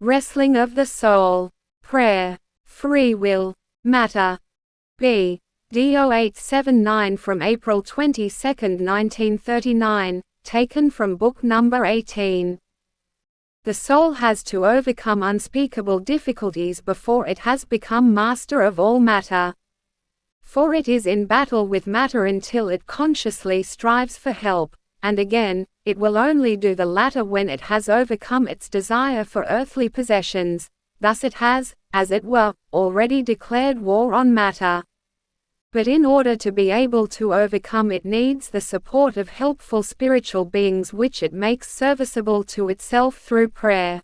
Wrestling of the soul. Prayer. Free will. Matter. BD0879 from April 22, 1939, taken from book number 18. The soul has to overcome unspeakable difficulties before it has become master of all matter. For it is in battle with matter until it consciously strives for help, and again, it will only do the latter when it has overcome its desire for earthly possessions. Thus it has, as it were, already declared war on matter. But in order to be able to overcome it needs the support of helpful spiritual beings which it makes serviceable to itself through prayer.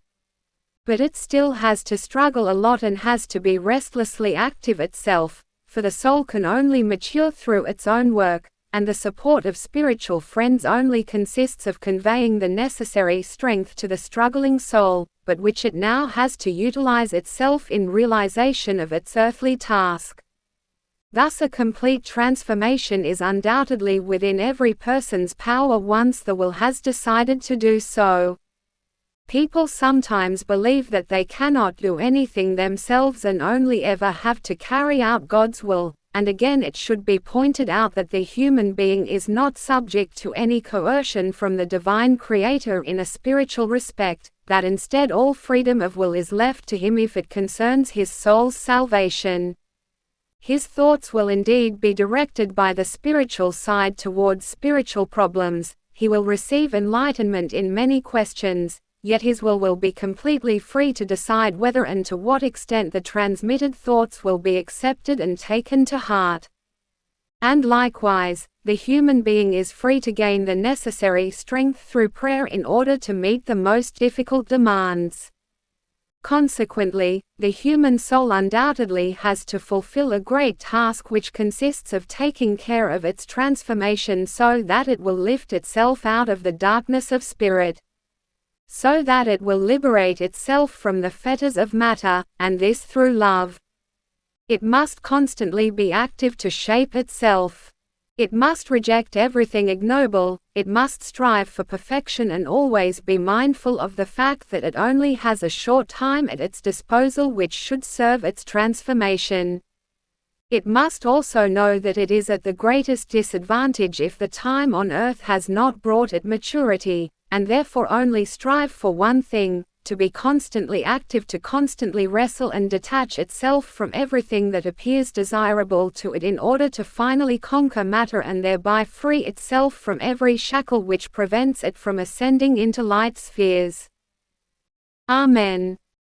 But it still has to struggle a lot and has to be restlessly active itself, for the soul can only mature through its own work, and the support of spiritual friends only consists of conveying the necessary strength to the struggling soul, but which it now has to utilize itself in realization of its earthly task. Thus a complete transformation is undoubtedly within every person's power once the will has decided to do so. People sometimes believe that they cannot do anything themselves and only ever have to carry out God's will, and again it should be pointed out that the human being is not subject to any coercion from the divine Creator in a spiritual respect, that instead all freedom of will is left to him if it concerns his soul's salvation. His thoughts will indeed be directed by the spiritual side towards spiritual problems, he will receive enlightenment in many questions, yet his will be completely free to decide whether and to what extent the transmitted thoughts will be accepted and taken to heart. And likewise, the human being is free to gain the necessary strength through prayer in order to meet the most difficult demands. Consequently, the human soul undoubtedly has to fulfill a great task which consists of taking care of its transformation so that it will lift itself out of the darkness of spirit, so that it will liberate itself from the fetters of matter, and this through love. It must constantly be active to shape itself. It must reject everything ignoble, it must strive for perfection and always be mindful of the fact that it only has a short time at its disposal which should serve its transformation. It must also know that it is at the greatest disadvantage if the time on earth has not brought it maturity, and therefore only strive for one thing, to be constantly active, to constantly wrestle and detach itself from everything that appears desirable to it in order to finally conquer matter and thereby free itself from every shackle which prevents it from ascending into light spheres. Amen.